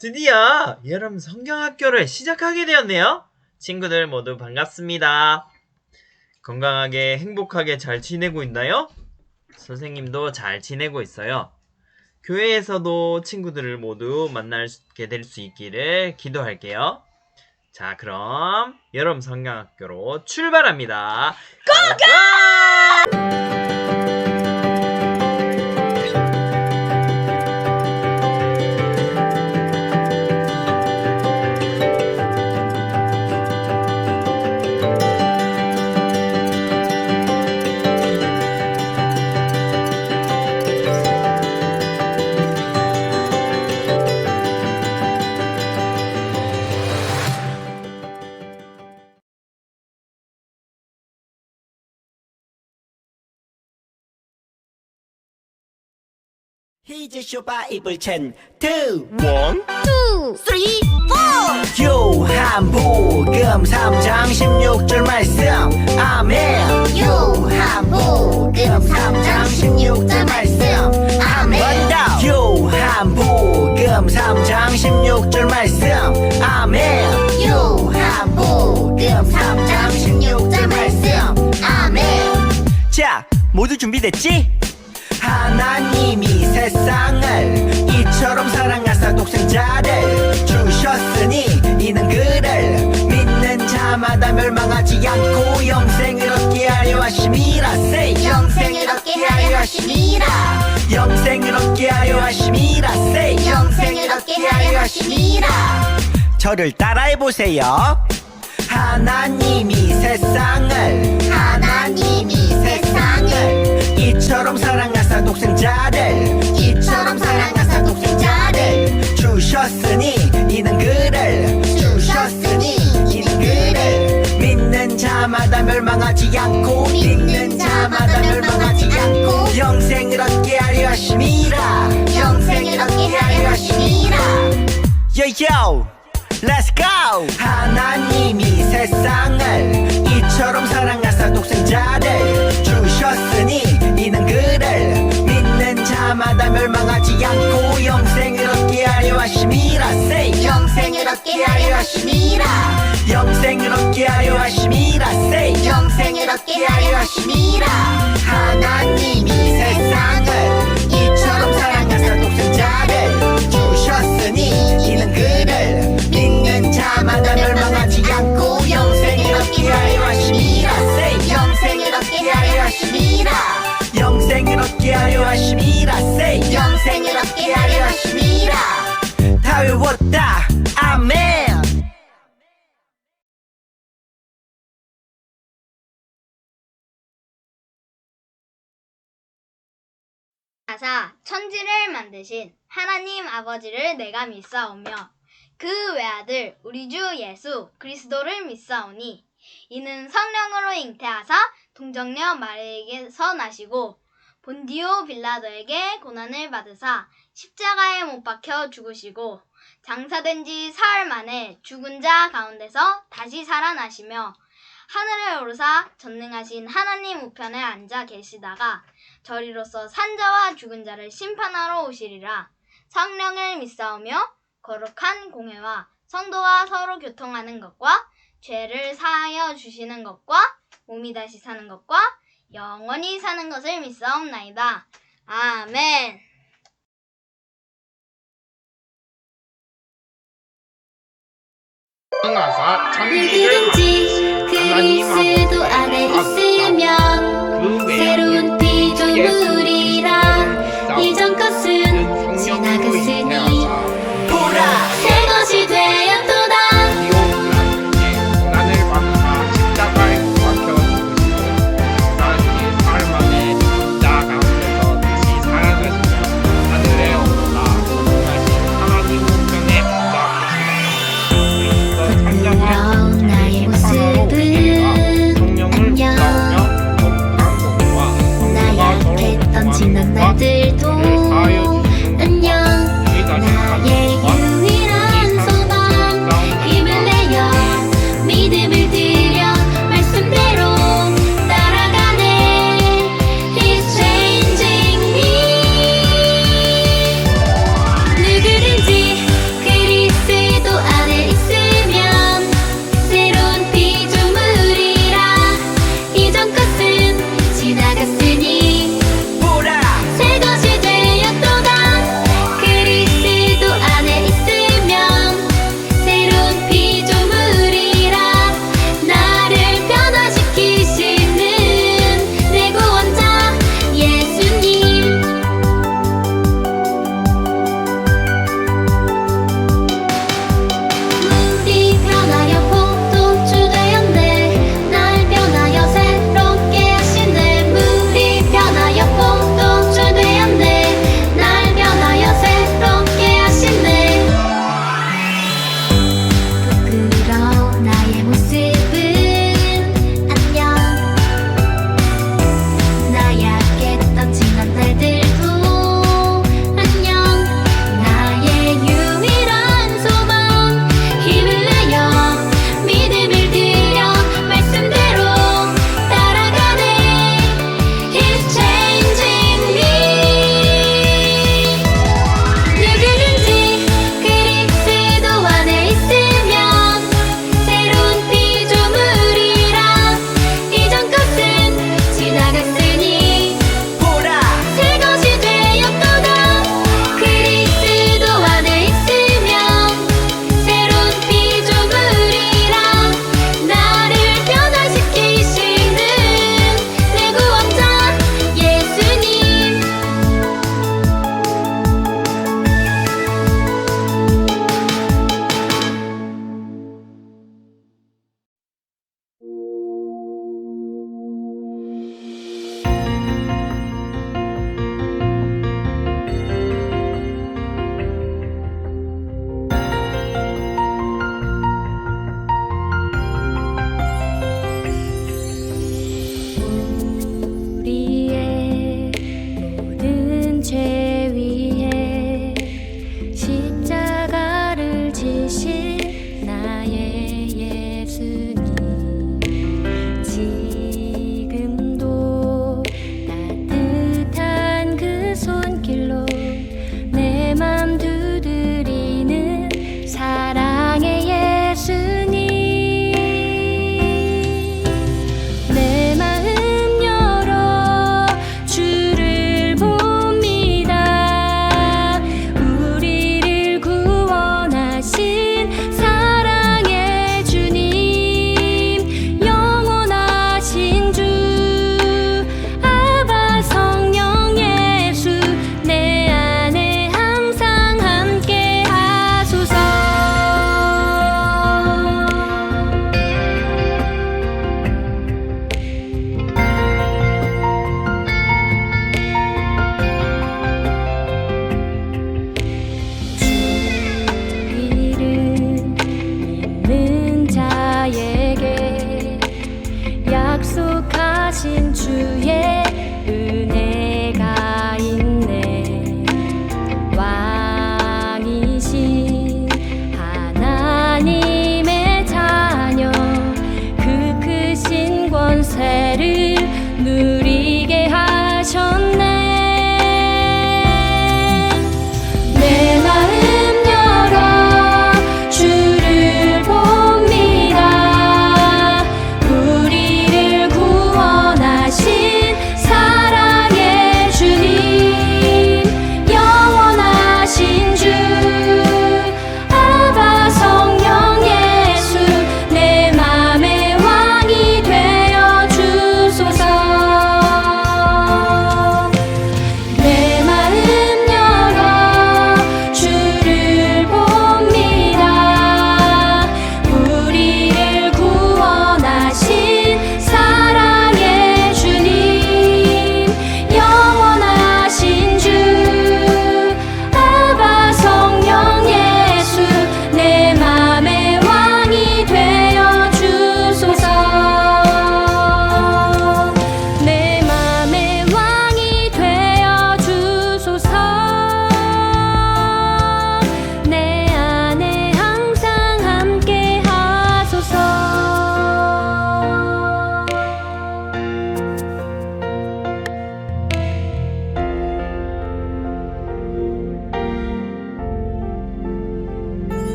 드디어 여름 성경학교를 시작하게 되었네요. 친구들 모두 반갑습니다. 건강하게 행복하게 잘 지내고 있나요? 선생님도 잘 지내고 있어요. 교회에서도 친구들을 모두 만나게 될 수 있기를 기도할게요. 자, 그럼 여름 성경학교로 출발합니다. 고고! Here's your Bible 10, 2, 1, 2, 3, 4 요한복음 3장 16절 말씀 아멘. 요한복음 3장 16절 말씀 아멘. 요한복음 3장 16절 말씀 아멘. 요한복음 3장 16절 말씀 아멘. 자, 모두 준비됐지? 하나님이 세상을 이처럼 사랑하사 독생자를 주셨으니 이는 그를 믿는 자마다 멸망하지 않고 영생을 얻게 하려 하심이라. Say 영생을 얻게 하려 하심이라. 영생을 얻게 하려 하심이라. Say 영생을 얻게 하려 하심이라. 저를 따라해보세요. 하나님이 세상을 이처럼 사랑하사 독생자를 주셨으니 이는 그를 믿는 자마다 멸망하지 않고 영생을 얻게 하려 하심이라. Yo, let's go! 하나님이 세상을 이처럼 사랑하사 독생자를 주셨으니 이는 그를 믿는 자마다 멸망하지 않고 영생을 얻게 하려 하심이라. Say 영생을 얻게 하려 하심이라. 영생을 얻게 하려 하심이라. Say 영생을 얻게 하려 하심이라. 하나님이 세상을 이처럼 사랑하사 독생자를 주셨으니 이는 그를 믿는 자마다 멸망하지 않고 영생을 얻게 하려 하심이라. Say 영생을 얻게 하려 하심이라. 영생을 얻게 하려 하심이라. Say 영생을 얻게 하려 하심이라. 다 외웠다. 아멘. 하사 천지를 만드신 하나님 아버지를 내가 믿사오며 그 외아들 우리 주 예수 그리스도를 믿사오니 이는 성령으로 잉태하사 동정녀 마리아에게서 나시고 본디오 빌라도에게 고난을 받으사 십자가에 못 박혀 죽으시고 장사된 지 사흘 만에 죽은 자 가운데서 다시 살아나시며 하늘에 오르사 전능하신 하나님 우편에 앉아 계시다가 저리로서 산자와 죽은 자를 심판하러 오시리라. 성령을 믿사오며 거룩한 공회와 성도와 서로 교통하는 것과 죄를 사하여 주시는 것과 몸이 다시 사는 것과 영원히 사는 것을 믿사옵나이다. 아멘. 가사 천지를 누구든지 하나님 그리스도 안에 있으면 새로운 피조물이라 이전 것은 지나갔으니 보라 새 것이 되었도다. 고난을 받으사 십자가에 못 박혀 죽으시고 사흘 만에 자 가운데서 다시 살아나시며 하늘에 오르사 전능하신 하나님 우편에 앉아 계시다. 그리스도 부끄러운 나의 모습은 성령을 안녕.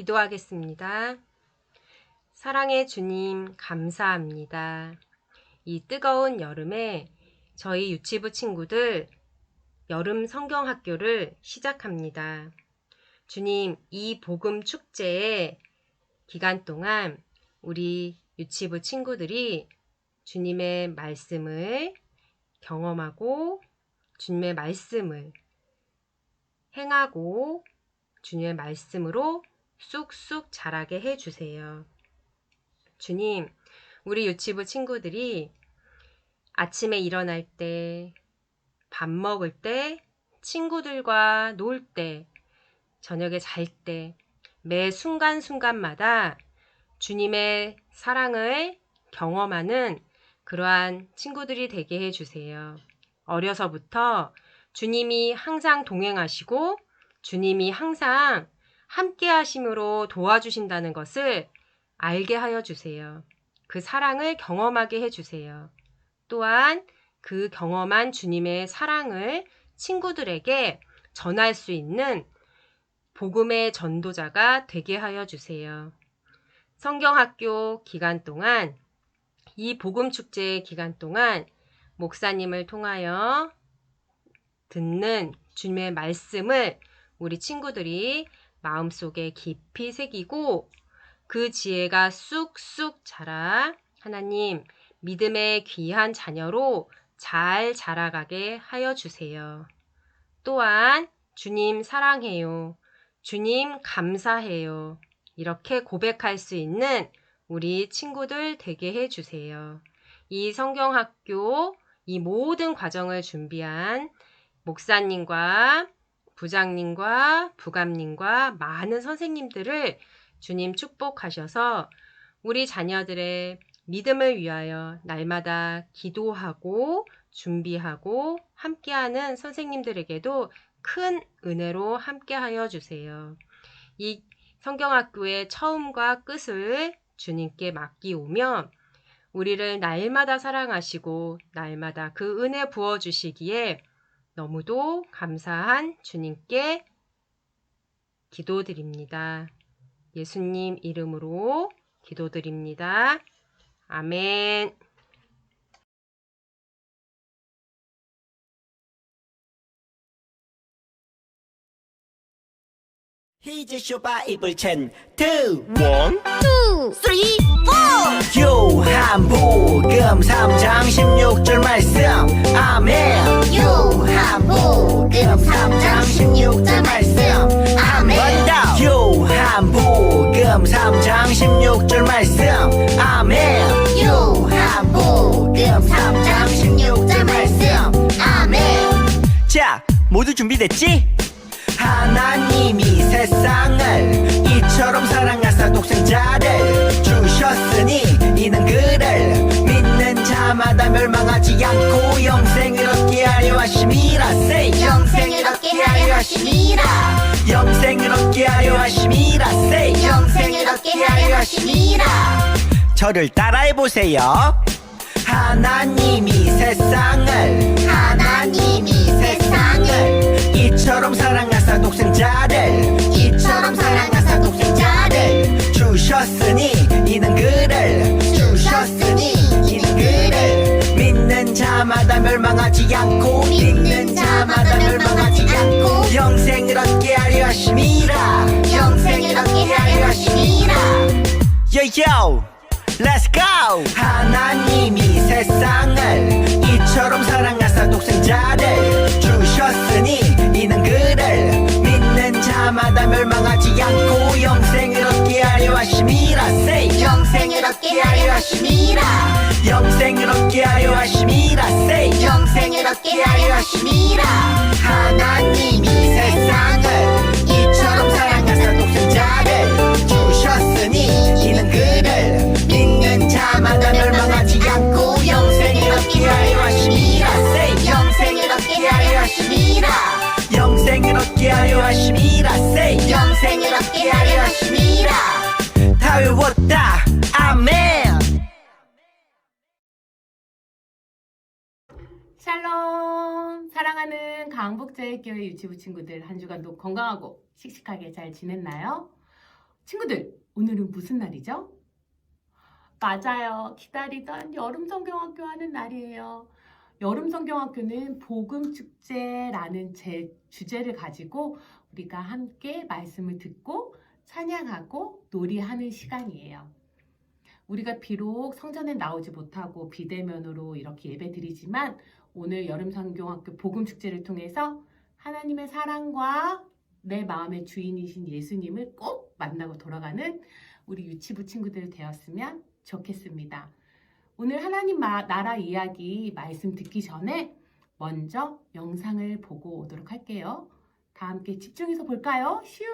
기도하겠습니다. 사랑의 주님, 감사합니다. 이 뜨거운 여름에 저희 유치부 친구들 여름 성경학교를 시작합니다. 주님, 이 복음 축제의 기간 동안 우리 유치부 친구들이 주님의 말씀을 경험하고 주님의 말씀을 행하고 주님의 말씀으로 쑥쑥 자라게 해주세요. 주님, 우리 유치부 친구들이 아침에 일어날 때, 밥 먹을 때, 친구들과 놀 때, 저녁에 잘 때, 매 순간순간마다 주님의 사랑을 경험하는 그러한 친구들이 되게 해주세요. 어려서부터 주님이 항상 동행하시고 주님이 항상 함께 하심으로 도와주신다는 것을 알게 하여 주세요. 그 사랑을 경험하게 해주세요. 또한 그 경험한 주님의 사랑을 친구들에게 전할 수 있는 복음의 전도자가 되게 하여 주세요. 성경학교 기간 동안, 이 복음축제 기간 동안 목사님을 통하여 듣는 주님의 말씀을 우리 친구들이 마음속에 깊이 새기고 그 지혜가 쑥쑥 자라 하나님 믿음의 귀한 자녀로 잘 자라가게 하여 주세요. 또한 주님 사랑해요. 주님 감사해요. 이렇게 고백할 수 있는 우리 친구들 되게 해주세요. 이 성경학교, 이 모든 과정을 준비한 목사님과 부장님과 부감님과 많은 선생님들을 주님 축복하셔서 우리 자녀들의 믿음을 위하여 날마다 기도하고 준비하고 함께하는 선생님들에게도 큰 은혜로 함께하여 주세요. 이 성경학교의 처음과 끝을 주님께 맡기오며 우리를 날마다 사랑하시고 날마다 그 은혜 부어주시기에 너무도 감사한 주님께 기도드립니다. 예수님 이름으로 기도드립니다. 아멘. 희재쇼 바이블 챈 2 2, 3, 4 요한복음 3장 16절 말씀 아멘 요한복음 3장 16절 말씀 아멘 요한복음 3장 16절 말씀 아멘 요한복음 3장 16절 말씀 아멘 자 모두 준비됐지? 하나님이 세상을 이처럼 사랑하사 독생자를 주셨으니 이는 그를 믿는 자마다 멸망하지 않고 영생을 얻게 하려 하심이라 say 영생을 얻게 하려 하심이라 영생을 얻게 하려 하심이라 say 영생을 얻게 하려 하심이라 저를 따라해보세요 하나님이 세상을 이처럼 사랑하사 이처럼 사랑하사 독생자를 주셨으니 이는 그를 믿는 자마다 멸망하지 않고 영생을 얻게 하려 하심이라 영생을 얻게 하려 하심이라 Yo, let's go! 하나님이 세상을 이처럼 사랑하사 독생자를 주셨으니 이는 그를 믿는 자마다 멸망하지 않고 영생을 얻게 하려 하심이라 say 영생을 얻게 하려 하심이라 영생을 얻게 하려 하심이라 say 영생을 얻게 하려 하심이라 하나님이 세상을 이처럼 사랑하사 독생자를 주셨으니 이는 그를 믿는 자마다 멸망하지 않고 영생을 얻게 하려 하심이라 say 영생을 얻게 하려 하심이라 영생을 얻게 하려 하심이라 say 영생을 얻게 하려 하심이라 다 외웠다 아멘 샬롬! 사랑하는 강북제일교회 유치부 친구들 한 주간도 건강하고 씩씩하게 잘 지냈나요? 친구들, 오늘은 무슨 날이죠? 맞아요. 기다리던 여름성경학교 하는 날이에요. 여름성경학교는 복음축제라는 주제를 가지고 우리가 함께 말씀을 듣고 찬양하고 놀이하는 시간이에요. 우리가 비록 성전에 나오지 못하고 비대면으로 이렇게 예배 드리지만 오늘 여름성경학교 복음축제를 통해서 하나님의 사랑과 내 마음의 주인이신 예수님을 꼭 만나고 돌아가는 우리 유치부 친구들 되었으면 좋겠습니다. 오늘 하나님 나라 이야기 말씀 듣기 전에 먼저 영상을 보고 오도록 할게요. 다 함께 집중해서 볼까요? 슝!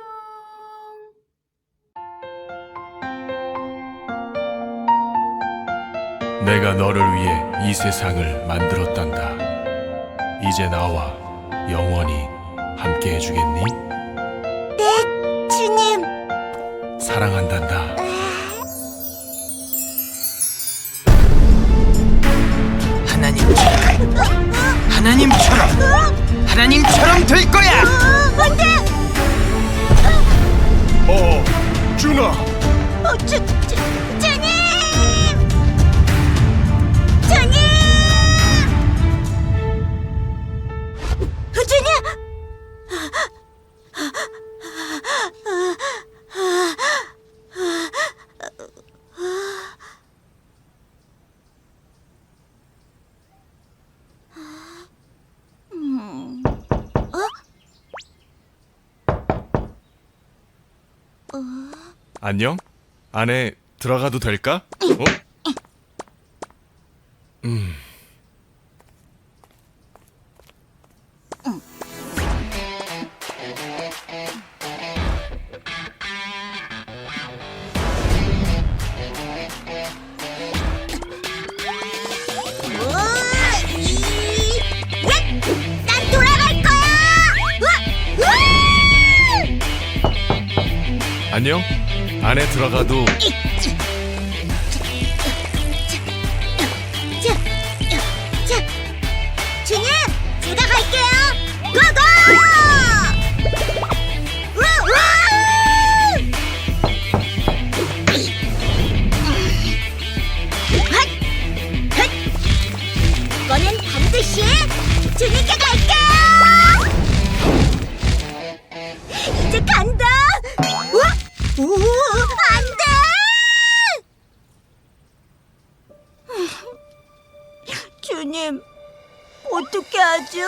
내가 너를 위해 이 세상을 만들었단다. 이제 나와 영원히 함께 해주겠니? 주님, 사랑한단다. 하나님처럼 될 거야. 준아. 주님! 주님! 주님! 안녕? 안에 들어가도 될까? 난 돌아갈 거야! 안녕? 안에 들어가도 주님, 들어갈게요. 고고! 이거는 반드시 주님께 갈게요. 이제 간다. 안 돼! 주님, 어떻게 하죠?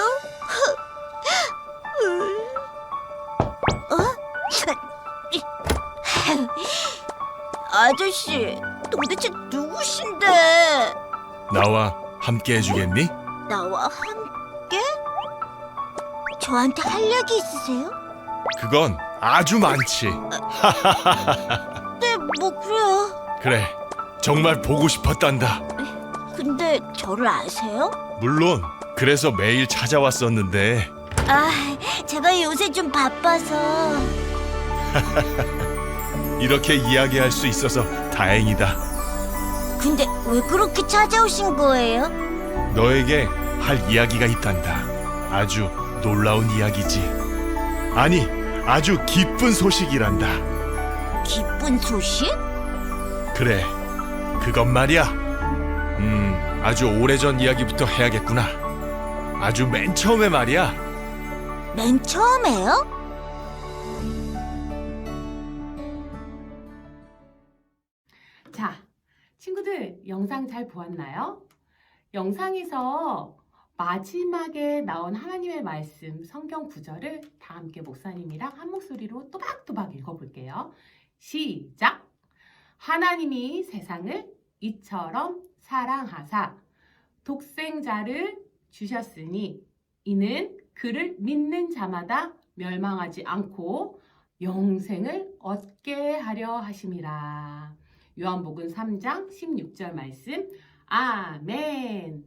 아저씨, 도대체 누구신데? 나와 함께 해주겠니? 나와 함께? 저한테 할 얘기 있으세요? 그건 아주 많지. 네, 뭐 그래요. 그래, 정말 보고 싶었단다. 근데 저를 아세요? 물론 그래서 매일 찾아왔었는데 아, 제가 요새 좀 바빠서. 이렇게 이야기할 수 있어서 다행이다. 근데 왜 그렇게 찾아오신 거예요? 너에게 할 이야기가 있단다. 아주 놀라운 이야기지. 아니, 아주 기쁜 소식이란다. 기쁜 소식? 그래, 그것 말이야. 아주 오래전 이야기부터 해야겠구나. 아주 맨 처음에 말이야. 맨 처음에요? 자, 친구들 영상 잘 보았나요? 영상에서 마지막에 나온 하나님의 말씀 성경 구절을 다 함께 목사님이랑 한 목소리로 또박또박 읽어볼게요. 시작! 하나님이 세상을 이처럼 사랑하사 독생자를 주셨으니 이는 그를 믿는 자마다 멸망하지 않고 영생을 얻게 하려 하심이라. 요한복음 3장 16절 말씀. 아멘.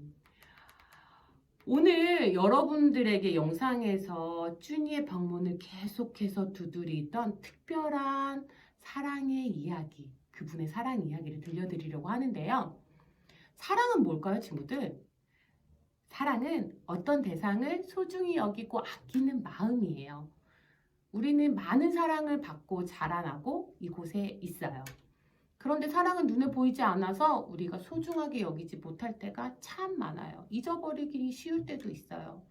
오늘 여러분들에게 영상에서 쭈니의 방문을 계속해서 두드리던 특별한 사랑의 이야기, 그분의 사랑 이야기를 들려드리려고 하는데요. 사랑은 뭘까요, 친구들? 사랑은 어떤 대상을 소중히 여기고 아끼는 마음이에요. 우리는 많은 사랑을 받고 자라나고 이곳에 있어요. 그런데 사랑은 눈에 보이지 않아서 우리가 소중하게 여기지 못할 때가 참 많아요. 잊어버리기 쉬울 때도 있어요.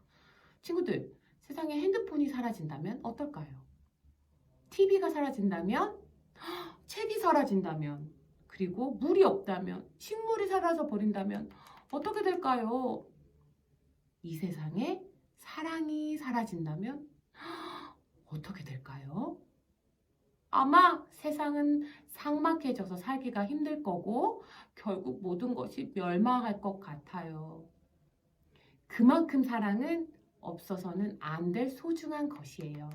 친구들, 세상에 핸드폰이 사라진다면 어떨까요? TV가 사라진다면? 책이 사라진다면? 그리고 물이 없다면? 식물이 사라져 버린다면 어떻게 될까요? 이 세상에 사랑이 사라진다면 어떻게 될까요? 아마 세상은 삭막해져서 살기가 힘들 거고 결국 모든 것이 멸망할 것 같아요. 그만큼 사랑은 없어서는 안 될 소중한 것이에요.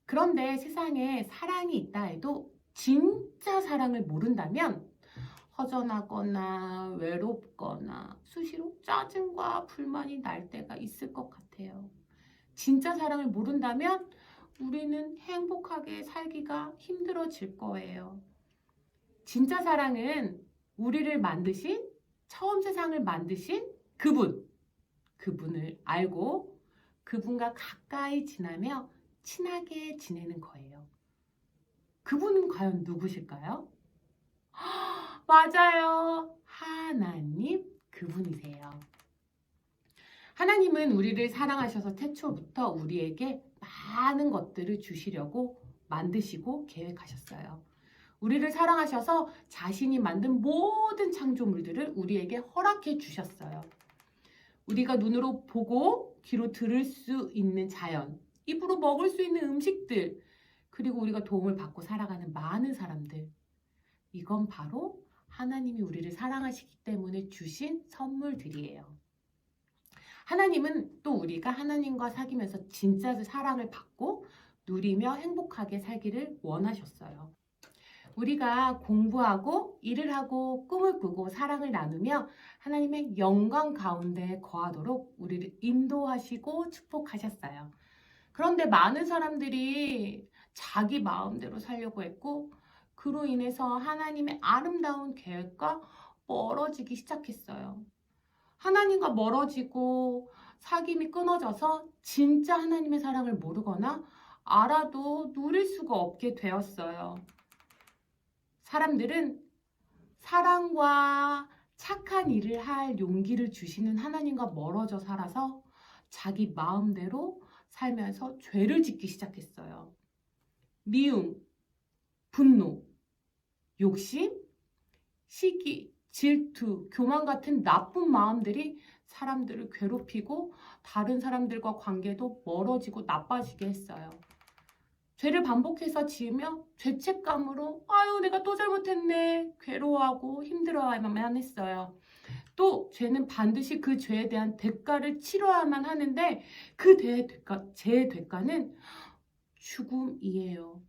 그런데 세상에 사랑이 있다 해도 진짜 사랑을 모른다면 허전하거나 외롭거나 수시로 짜증과 불만이 날 때가 있을 것 같아요. 진짜 사랑을 모른다면 우리는 행복하게 살기가 힘들어질 거예요. 진짜 사랑은 우리를 만드신, 처음 세상을 만드신 그분을 알고 그분과 가까이 지나며 친하게 지내는 거예요. 그분은 과연 누구실까요? 맞아요. 하나님 그분이세요. 하나님은 우리를 사랑하셔서 태초부터 우리에게 많은 것들을 주시려고 만드시고 계획하셨어요. 우리를 사랑하셔서 자신이 만든 모든 창조물들을 우리에게 허락해 주셨어요. 우리가 눈으로 보고 귀로 들을 수 있는 자연, 입으로 먹을 수 있는 음식들, 그리고 우리가 도움을 받고 살아가는 많은 사람들. 이건 바로 하나님이 우리를 사랑하시기 때문에 주신 선물들이에요. 하나님은 또 우리가 하나님과 사귀면서 진짜 사랑을 받고 누리며 행복하게 살기를 원하셨어요. 우리가 공부하고 일을 하고 꿈을 꾸고 사랑을 나누며 하나님의 영광 가운데 거하도록 우리를 인도하시고 축복하셨어요. 그런데 많은 사람들이 자기 마음대로 살려고 했고 그로 인해서 하나님의 아름다운 계획과 멀어지기 시작했어요. 하나님과 멀어지고 사귐이 끊어져서 진짜 하나님의 사랑을 모르거나 알아도 누릴 수가 없게 되었어요. 사람들은 사랑과 착한 일을 할 용기를 주시는 하나님과 멀어져 살아서 자기 마음대로 살면서 죄를 짓기 시작했어요. 미움, 분노, 욕심, 시기, 질투, 교만 같은 나쁜 마음들이 사람들을 괴롭히고 다른 사람들과 관계도 멀어지고 나빠지게 했어요. 죄를 반복해서 지으며 죄책감으로 아유 내가 또 잘못했네 괴로워하고 힘들어야만 했어요. 또 죄는 반드시 그 죄에 대한 대가를 치러야만 하는데 그 죄의 대가는 죽음이에요.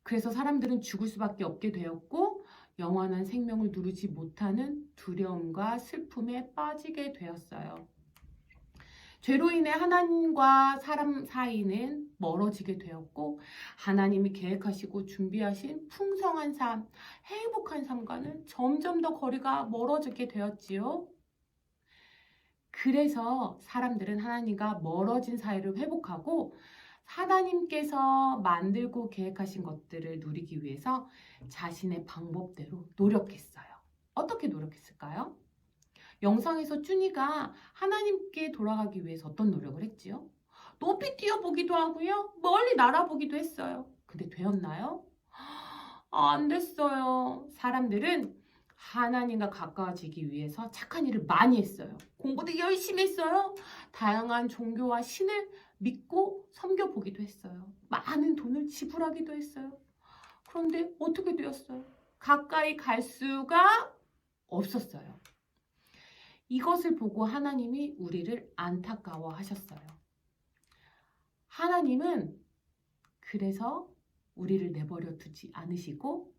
그래서 사람들은 죽을 수밖에 없게 되었고 영원한 생명을 누리지 못하는 두려움과 슬픔에 빠지게 되었어요. 죄로 인해 하나님과 사람 사이는 멀어지게 되었고 하나님이 계획하시고 준비하신 풍성한 삶, 행복한 삶과는 점점 더 거리가 멀어지게 되었지요. 그래서 사람들은 하나님과 멀어진 사이를 회복하고 하나님께서 만들고 계획하신 것들을 누리기 위해서 자신의 방법대로 노력했어요. 어떻게 노력했을까요? 영상에서 쭈니가 하나님께 돌아가기 위해서 어떤 노력을 했지요? 높이 뛰어보기도 하고요. 멀리 날아보기도 했어요. 근데 되었나요? 안 됐어요. 사람들은 하나님과 가까워지기 위해서 착한 일을 많이 했어요. 공부도 열심히 했어요. 다양한 종교와 신을 믿고 섬겨보기도 했어요. 많은 돈을 지불하기도 했어요. 그런데 어떻게 되었어요? 가까이 갈 수가 없었어요. 이것을 보고 하나님이 우리를 안타까워 하셨어요. 하나님은 그래서 우리를 내버려 두지 않으시고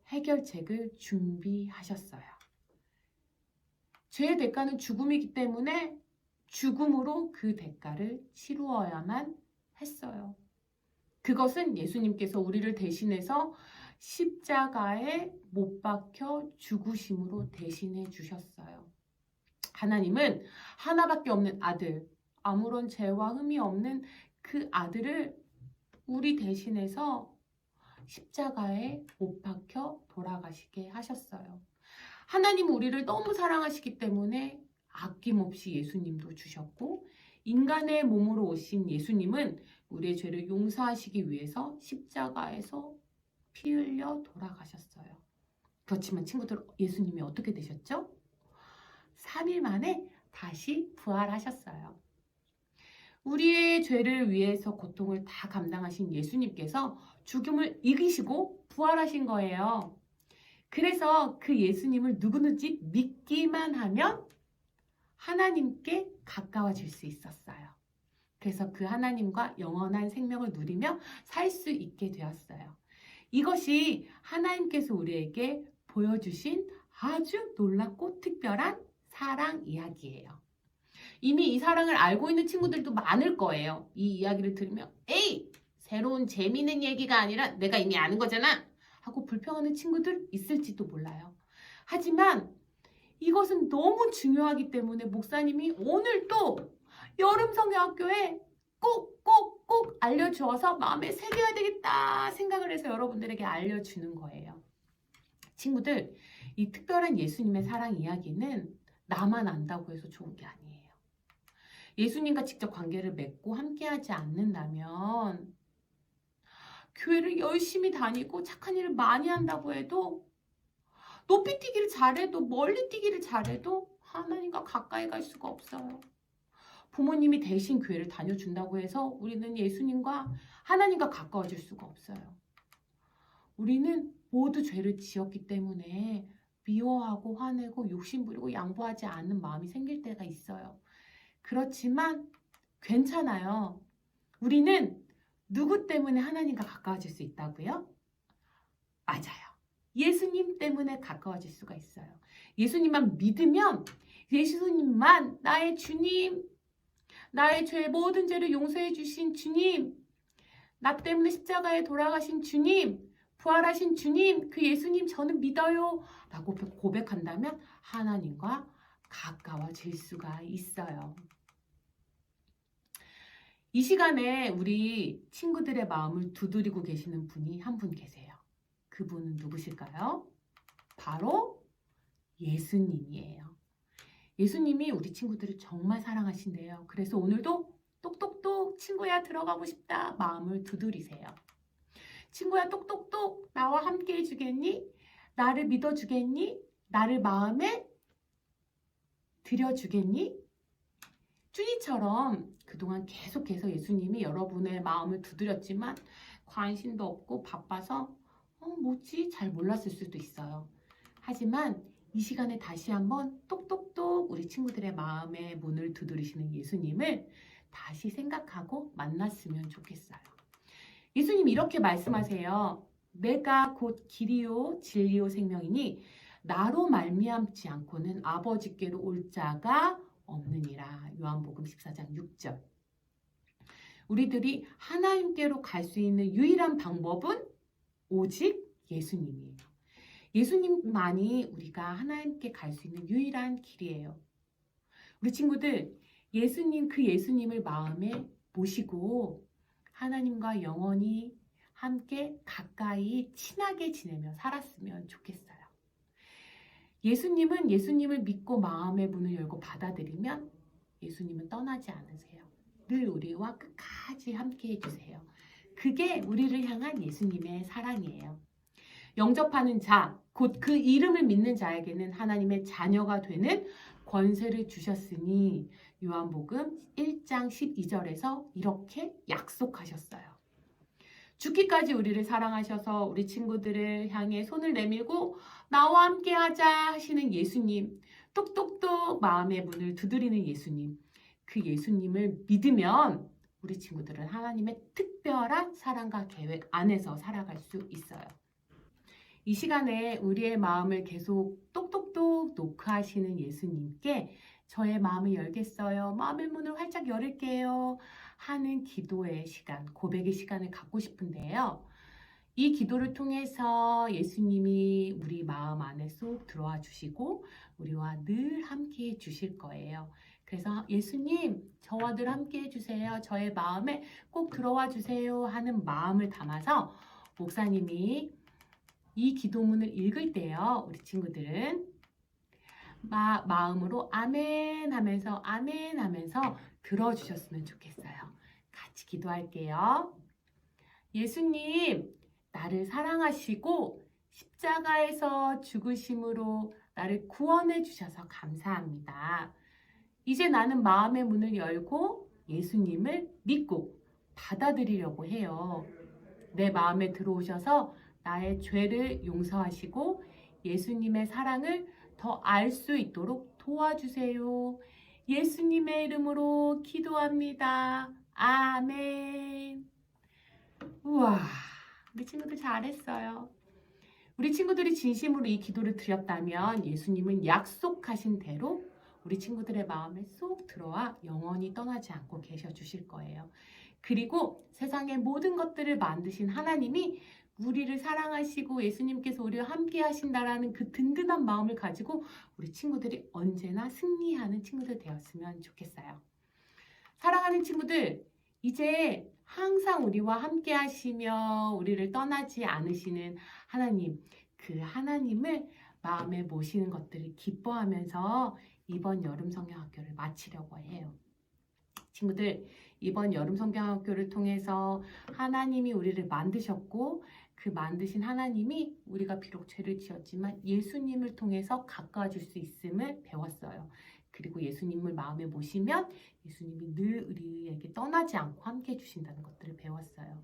해결책을 준비하셨어요. 죄의 대가는 죽음이기 때문에 죽음으로 그 대가를 치루어야만 했어요. 그것은 예수님께서 우리를 대신해서 십자가에 못 박혀 죽으심으로 대신해 주셨어요. 하나님은 하나밖에 없는 아들, 아무런 죄와 흠이 없는 그 아들을 우리 대신해서 십자가에 못 박혀 돌아가시게 하셨어요. 하나님은 우리를 너무 사랑하시기 때문에 아낌없이 예수님도 주셨고, 인간의 몸으로 오신 예수님은 우리의 죄를 용서하시기 위해서 십자가에서 피 흘려 돌아가셨어요. 그렇지만 친구들, 예수님이 어떻게 되셨죠? 3일 만에 다시 부활하셨어요. 우리의 죄를 위해서 고통을 다 감당하신 예수님께서 죽음을 이기시고 부활하신 거예요. 그래서 그 예수님을 누구든지 믿기만 하면 하나님께 가까워질 수 있었어요. 그래서 그 하나님과 영원한 생명을 누리며 살 수 있게 되었어요. 이것이 하나님께서 우리에게 보여주신 아주 놀랍고 특별한 사랑 이야기예요. 이미 이 사랑을 알고 있는 친구들도 많을 거예요. 이 이야기를 들으면 에이! 새로운 재미있는 얘기가 아니라 내가 이미 아는 거잖아! 하고 불평하는 친구들 있을지도 몰라요. 하지만 이것은 너무 중요하기 때문에 목사님이 오늘 또 여름성경학교에 꼭 알려주어서 마음에 새겨야 되겠다 생각을 해서 여러분들에게 알려주는 거예요. 친구들, 이 특별한 예수님의 사랑 이야기는 나만 안다고 해서 좋은 게 아니에요. 예수님과 직접 관계를 맺고 함께하지 않는다면 교회를 열심히 다니고 착한 일을 많이 한다고 해도, 높이 뛰기를 잘해도, 멀리 뛰기를 잘해도 하나님과 가까이 갈 수가 없어요. 부모님이 대신 교회를 다녀준다고 해서 우리는 예수님과 하나님과 가까워질 수가 없어요. 우리는 모두 죄를 지었기 때문에 미워하고 화내고 욕심부리고 양보하지 않는 마음이 생길 때가 있어요. 그렇지만 괜찮아요. 우리는 누구 때문에 하나님과 가까워질 수 있다고요? 맞아요. 예수님 때문에 가까워질 수가 있어요. 예수님만 믿으면, 예수님만 나의 주님, 나의 죄 모든 죄를 용서해 주신 주님, 나 때문에 십자가에 돌아가신 주님, 부활하신 주님, 그 예수님 저는 믿어요 라고 고백한다면 하나님과 가까워질 수가 있어요. 이 시간에 우리 친구들의 마음을 두드리고 계시는 분이 한 분 계세요. 그분은 누구실까요? 바로 예수님이에요. 예수님이 우리 친구들을 정말 사랑하신대요. 그래서 오늘도 똑똑똑 친구야 들어가고 싶다 마음을 두드리세요. 친구야 똑똑똑 나와 함께 해주겠니? 나를 믿어주겠니? 나를 마음에 들여주겠니? 쭈니처럼 그동안 계속해서 예수님이 여러분의 마음을 두드렸지만 관심도 없고 바빠서 뭐지? 잘 몰랐을 수도 있어요. 하지만 이 시간에 다시 한번 똑똑똑 우리 친구들의 마음의 문을 두드리시는 예수님을 다시 생각하고 만났으면 좋겠어요. 예수님 이렇게 말씀하세요. 내가 곧 길이요 진리요 생명이니 나로 말미암지 않고는 아버지께로 올 자가 없느니라. 요한복음 14장 6절. 우리들이 하나님께로 갈 수 있는 유일한 방법은 오직 예수님이에요. 예수님만이 우리가 하나님께 갈 수 있는 유일한 길이에요. 우리 친구들, 예수님, 그 예수님을 마음에 모시고 하나님과 영원히 함께 가까이 친하게 지내며 살았으면 좋겠어요. 예수님은 예수님을 믿고 마음의 문을 열고 받아들이면 예수님은 떠나지 않으세요. 늘 우리와 끝까지 함께 해주세요. 그게 우리를 향한 예수님의 사랑이에요. 영접하는 자, 곧 그 이름을 믿는 자에게는 하나님의 자녀가 되는 권세를 주셨으니 요한복음 1장 12절에서 이렇게 약속하셨어요. 죽기까지 우리를 사랑하셔서 우리 친구들을 향해 손을 내밀고 나와 함께 하자 하시는 예수님, 똑똑똑 마음의 문을 두드리는 예수님, 그 예수님을 믿으면 우리 친구들은 하나님의 특별한 사랑과 계획 안에서 살아갈 수 있어요. 이 시간에 우리의 마음을 계속 똑똑똑 노크하시는 예수님께 저의 마음을 열겠어요. 마음의 문을 활짝 열을게요. 하는 기도의 시간, 고백의 시간을 갖고 싶은데요. 이 기도를 통해서 예수님이 우리 마음 안에 쏙 들어와 주시고 우리와 늘 함께 해 주실 거예요. 그래서 예수님, 저와 늘 함께 해주세요. 저의 마음에 꼭 들어와 주세요 하는 마음을 담아서 목사님이 이 기도문을 읽을 때요, 우리 친구들은 마음으로 아멘 하면서 들어주셨으면 좋겠어요. 같이 기도할게요. 예수님, 나를 사랑하시고 십자가에서 죽으심으로 나를 구원해 주셔서 감사합니다. 이제 나는 마음의 문을 열고 예수님을 믿고 받아들이려고 해요. 내 마음에 들어오셔서 나의 죄를 용서하시고 예수님의 사랑을 더 알 수 있도록 도와주세요. 예수님의 이름으로 기도합니다. 아멘. 우와, 우리 친구들 잘했어요. 우리 친구들이 진심으로 이 기도를 드렸다면 예수님은 약속하신 대로 우리 친구들의 마음에 쏙 들어와 영원히 떠나지 않고 계셔 주실 거예요. 그리고 세상의 모든 것들을 만드신 하나님이 우리를 사랑하시고 예수님께서 우리와 함께 하신다라는 그 든든한 마음을 가지고 우리 친구들이 언제나 승리하는 친구들 되었으면 좋겠어요. 사랑하는 친구들, 이제 항상 우리와 함께 하시며 우리를 떠나지 않으시는 하나님, 그 하나님을 마음에 모시는 것들을 기뻐하면서 이번 여름 성경학교를 마치려고 해요. 친구들, 이번 여름 성경학교를 통해서 하나님이 우리를 만드셨고 그 만드신 하나님이 우리가 비록 죄를 지었지만 예수님을 통해서 가까워질 수 있음을 배웠어요. 그리고 예수님을 마음에 모시면 예수님이 늘 우리에게 떠나지 않고 함께 해주신다는 것들을 배웠어요.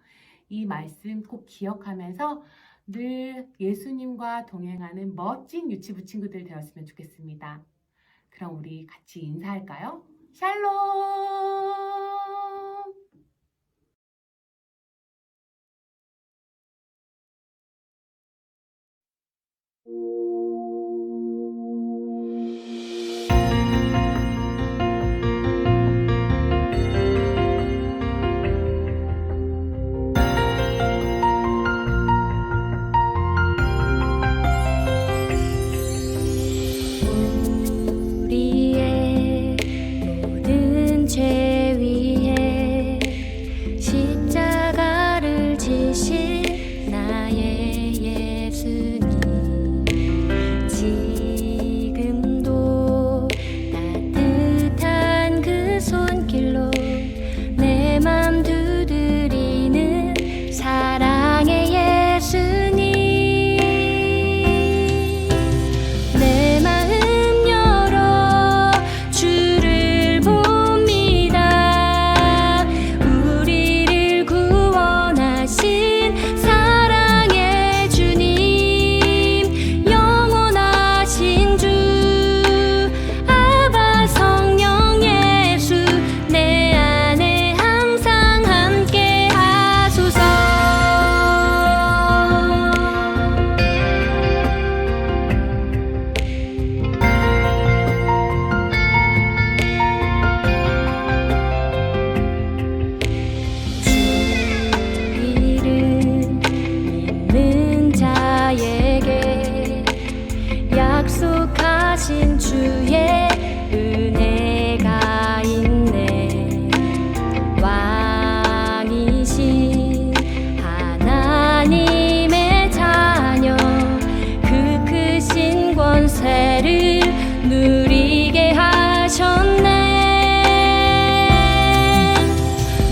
이 말씀 꼭 기억하면서 늘 예수님과 동행하는 멋진 유치부 친구들 되었으면 좋겠습니다. 그럼 우리 같이 인사할까요? 샬롬! 우리의 모든 죄 위에 십자가를 지신 나의 예수님, 지금도 따뜻한 그 손길로 내 맘 두드리는 사랑의 예수님, 내 마음 열어 주를 봅니다. 우리를 구원하신 사랑의 주님, 영원하신 주 아바 성령 예수, 내 안에 항상 함께 하소서. 주일은 믿는 자에게 약속하신 주의 은혜가 있네. 왕이신 하나님의 자녀, 그 크신 권세를 누리게 하셨네.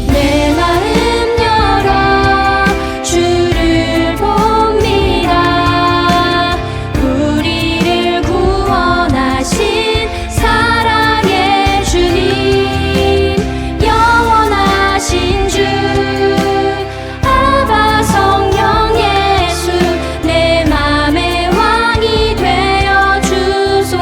내 마음 열어 주를 봅니다. 우리를 구원하신 사랑의 주님, 영원하신 주 아바 성령 예수, 내 맘의 왕이 되어 주소서.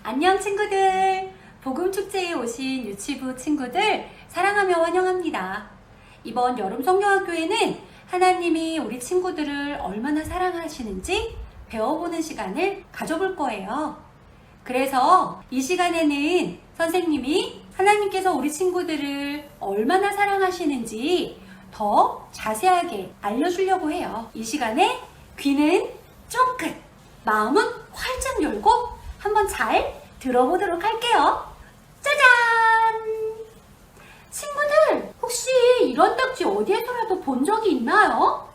안녕 친구들! 복음축제에 오신 유치부 친구들 사랑하며 환영합니다. 이번 여름 성경학교에는 하나님이 우리 친구들을 얼마나 사랑하시는지 배워보는 시간을 가져볼 거예요. 그래서 이 시간에는 선생님이 하나님께서 우리 친구들을 얼마나 사랑하시는지 더 자세하게 알려주려고 해요. 이 시간에 귀는 쫑긋, 마음은 활짝 열고 한번 잘 들어보도록 할게요. 짜잔! 친구들, 혹시 이런 딱지 어디에서라도 본 적이 있나요?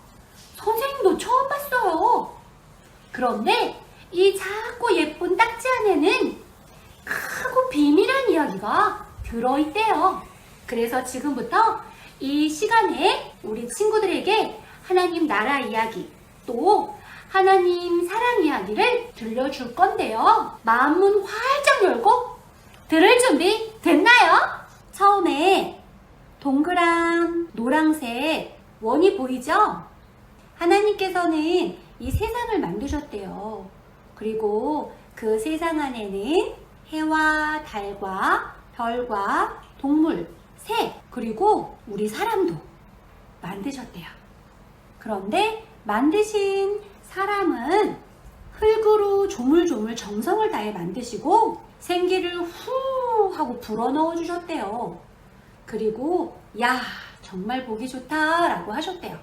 선생님도 처음 봤어요. 그런데 이 작고 예쁜 딱지 안에는 크고 비밀한 이야기가 들어있대요. 그래서 지금부터 이 시간에 우리 친구들에게 하나님 나라 이야기, 또 하나님 사랑 이야기를 들려줄 건데요. 마음문 활짝 열고 들을 준비 됐나요? 처음에 동그란 노란색 원이 보이죠? 하나님께서는 이 세상을 만드셨대요. 그리고 그 세상 안에는 해와 달과 별과 동물, 새, 그리고 우리 사람도 만드셨대요. 그런데 만드신 사람은 흙으로 조물조물 정성을 다해 만드시고 생기를 후 하고 불어넣어 주셨대요. 그리고 야, 정말 보기 좋다 라고 하셨대요.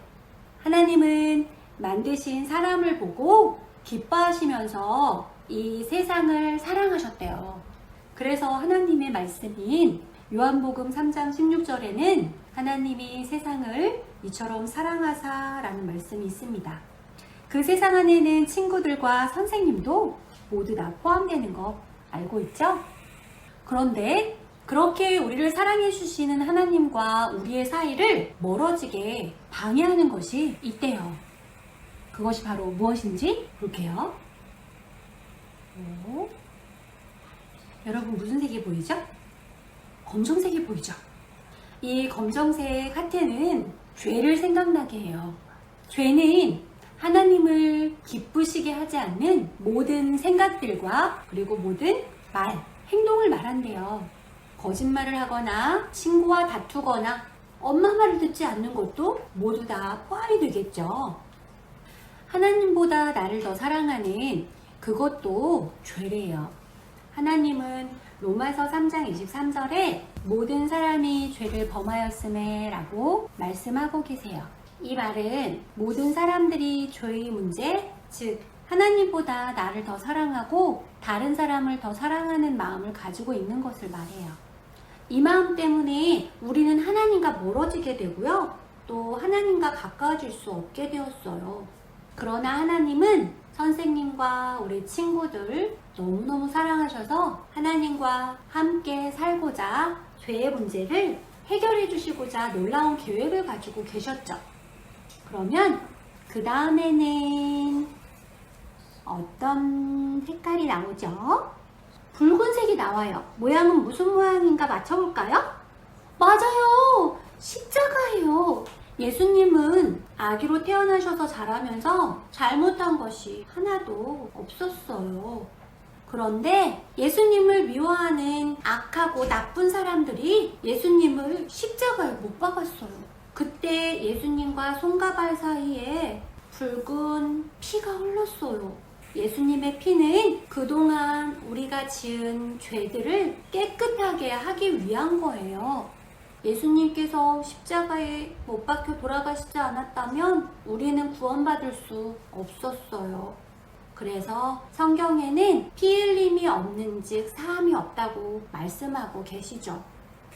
하나님은 만드신 사람을 보고 기뻐하시면서 이 세상을 사랑하셨대요. 그래서 하나님의 말씀인 요한복음 3장 16절에는 하나님이 세상을 이처럼 사랑하사 라는 말씀이 있습니다. 그 세상 안에는 친구들과 선생님도 모두 다 포함되는 거 알고 있죠? 그런데 그렇게 우리를 사랑해 주시는 하나님과 우리의 사이를 멀어지게 방해하는 것이 있대요. 그것이 바로 무엇인지 볼게요. 여러분 무슨 색이 보이죠? 검정색이 보이죠? 이 검정색 하트는 죄를 생각나게 해요. 죄는 하나님을 기쁘시게 하지 않는 모든 생각들과 그리고 모든 말, 행동을 말한대요. 거짓말을 하거나 친구와 다투거나 엄마 말을 듣지 않는 것도 모두 다 포함이 되겠죠. 하나님보다 나를 더 사랑하는 그것도 죄래요. 하나님은 로마서 3장 23절에 모든 사람이 죄를 범하였음에 라고 말씀하고 계세요. 이 말은 모든 사람들이 죄의 문제, 즉 하나님보다 나를 더 사랑하고 다른 사람을 더 사랑하는 마음을 가지고 있는 것을 말해요. 이 마음 때문에 우리는 하나님과 멀어지게 되고요. 또 하나님과 가까워질 수 없게 되었어요. 그러나 하나님은 선생님과 우리 친구들 너무너무 사랑하셔서 하나님과 함께 살고자 죄의 문제를 해결해 주시고자 놀라운 계획을 가지고 계셨죠. 그러면 그 다음에는 어떤 색깔이 나오죠? 붉은색이 나와요. 모양은 무슨 모양인가 맞춰볼까요? 맞아요! 십자가예요. 예수님은 아기로 태어나셔서 자라면서 잘못한 것이 하나도 없었어요. 그런데 예수님을 미워하는 악하고 나쁜 사람들이 예수님을 십자가에 못 박았어요. 그때 예수님과 손과 발 사이에 붉은 피가 흘렀어요. 예수님의 피는 그동안 우리가 지은 죄들을 깨끗하게 하기 위한 거예요. 예수님께서 십자가에 못 박혀 돌아가시지 않았다면 우리는 구원받을 수 없었어요. 그래서 성경에는 피 흘림이 없는 즉 사함이 없다고 말씀하고 계시죠.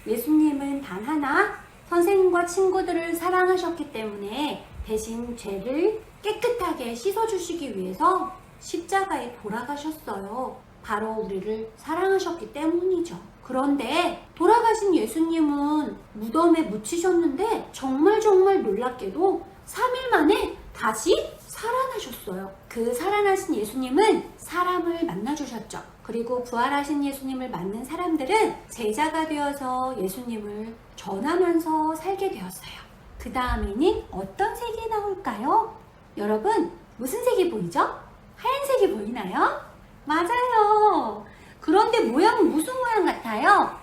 예수님은 단 하나 선생님과 친구들을 사랑하셨기 때문에 대신 죄를 깨끗하게 씻어주시기 위해서 십자가에 돌아가셨어요. 바로 우리를 사랑하셨기 때문이죠. 그런데 돌아가신 예수님은 무덤에 묻히셨는데 정말 놀랍게도 3일 만에 다시 살아나셨어요. 그 살아나신 예수님은 사람을 만나주셨죠. 그리고 부활하신 예수님을 만난 사람들은 제자가 되어서 예수님을 전하면서 살게 되었어요. 그 다음에는 어떤 색이 나올까요? 여러분 무슨 색이 보이죠? 하얀색이 보이나요? 맞아요. 그런데 모양은 무슨 모양 같아요?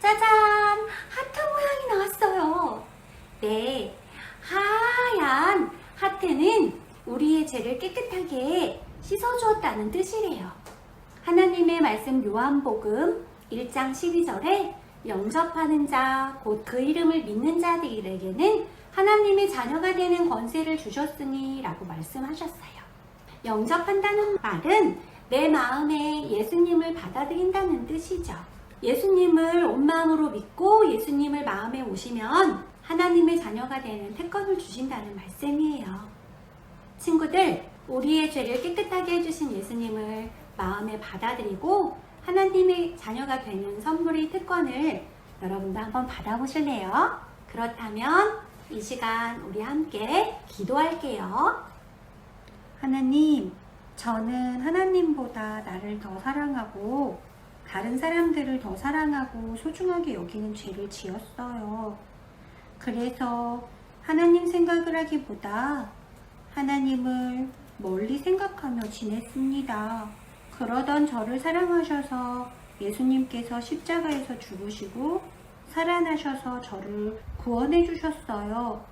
짜잔! 하트 모양이 나왔어요. 네, 하얀 하트는 우리의 죄를 깨끗하게 씻어주었다는 뜻이래요. 하나님의 말씀 요한복음 1장 12절에 영접하는 자, 곧 그 이름을 믿는 자들에게는 하나님의 자녀가 되는 권세를 주셨으니 라고 말씀하셨어요. 영접한다는 말은 내 마음에 예수님을 받아들인다는 뜻이죠. 예수님을 온 마음으로 믿고 예수님을 마음에 오시면 하나님의 자녀가 되는 특권을 주신다는 말씀이에요. 친구들, 우리의 죄를 깨끗하게 해주신 예수님을 마음에 받아들이고 하나님의 자녀가 되는 선물의 특권을 여러분도 한번 받아보실래요? 그렇다면 이 시간 우리 함께 기도할게요. 하나님, 저는 하나님보다 나를 더 사랑하고 다른 사람들을 더 사랑하고 소중하게 여기는 죄를 지었어요. 그래서 하나님 생각을 하기보다 하나님을 멀리 생각하며 지냈습니다. 그러던 저를 사랑하셔서 예수님께서 십자가에서 죽으시고 살아나셔서 저를 구원해 주셨어요.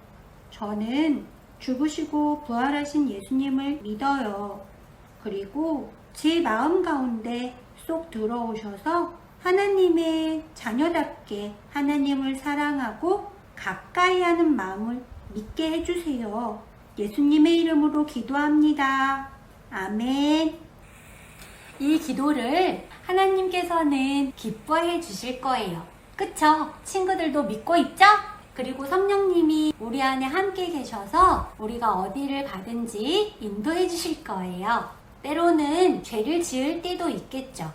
저는 죽으시고 부활하신 예수님을 믿어요. 그리고 제 마음 가운데 쏙 들어오셔서 하나님의 자녀답게 하나님을 사랑하고 가까이 하는 마음을 믿게 해주세요. 예수님의 이름으로 기도합니다. 아멘. 이 기도를 하나님께서는 기뻐해 주실 거예요. 그쵸? 친구들도 믿고 있죠? 그리고 성령님이 우리 안에 함께 계셔서 우리가 어디를 가든지 인도해 주실 거예요. 때로는 죄를 지을 때도 있겠죠.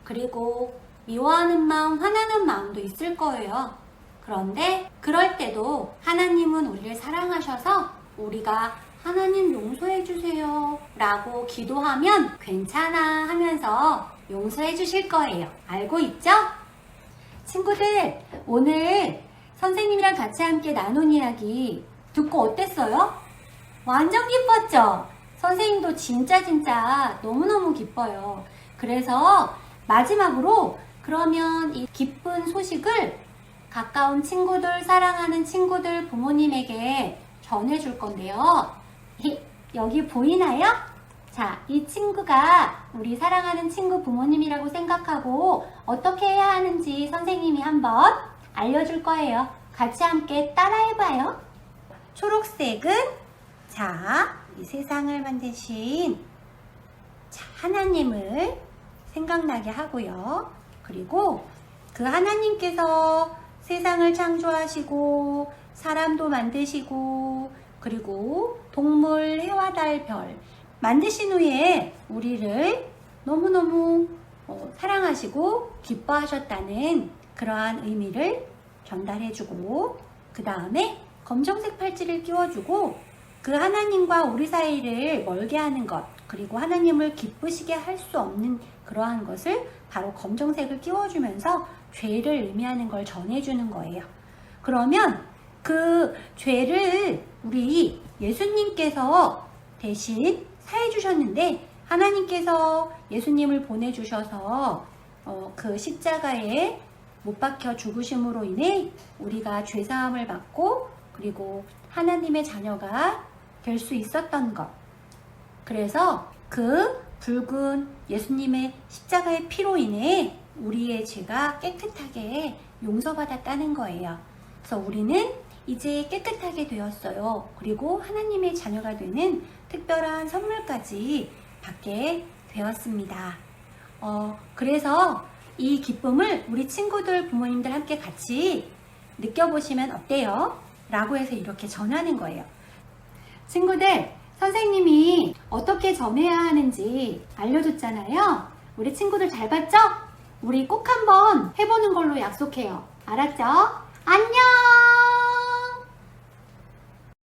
그리고 미워하는 마음, 화나는 마음도 있을 거예요. 그런데 그럴 때도 하나님은 우리를 사랑하셔서 우리가 하나님 용서해 주세요 라고 기도하면 괜찮아 하면서 용서해 주실 거예요. 알고 있죠? 친구들, 오늘 선생님이랑 같이 함께 나눈 이야기 듣고 어땠어요? 완전 기뻤죠? 선생님도 진짜 너무너무 기뻐요. 그래서 마지막으로 그러면 이 기쁜 소식을 가까운 친구들, 사랑하는 친구들, 부모님에게 전해줄 건데요. 여기 보이나요? 자, 이 친구가 우리 사랑하는 친구 부모님이라고 생각하고 어떻게 해야 하는지 선생님이 한번 알려줄 거예요. 같이 함께 따라해봐요. 초록색은 자, 이 세상을 만드신 하나님을 생각나게 하고요. 그리고 그 하나님께서 세상을 창조하시고 사람도 만드시고 그리고 동물, 해와 달, 별 만드신 후에 우리를 너무너무 사랑하시고 기뻐하셨다는 그러한 의미를 전달해주고 그 다음에 검정색 팔찌를 끼워주고 그 하나님과 우리 사이를 멀게 하는 것 그리고 하나님을 기쁘시게 할 수 없는 그러한 것을 바로 검정색을 끼워주면서 죄를 의미하는 걸 전해주는 거예요. 그러면 그 죄를 우리 예수님께서 대신 사해주셨는데 하나님께서 예수님을 보내주셔서 그 십자가에 못 박혀 죽으심으로 인해 우리가 죄사함을 받고 그리고 하나님의 자녀가 될 수 있었던 것. 그래서 그 붉은 예수님의 십자가의 피로 인해 우리의 죄가 깨끗하게 용서받았다는 거예요. 그래서 우리는 이제 깨끗하게 되었어요. 그리고 하나님의 자녀가 되는 특별한 선물까지 받게 되었습니다. 그래서 이 기쁨을 우리 친구들, 부모님들 함께 같이 느껴보시면 어때요? 라고 해서 이렇게 전하는 거예요. 친구들, 선생님이 어떻게 전해야 하는지 알려줬잖아요. 우리 친구들 잘 봤죠? 우리 꼭 한번 해보는 걸로 약속해요. 알았죠? 안녕!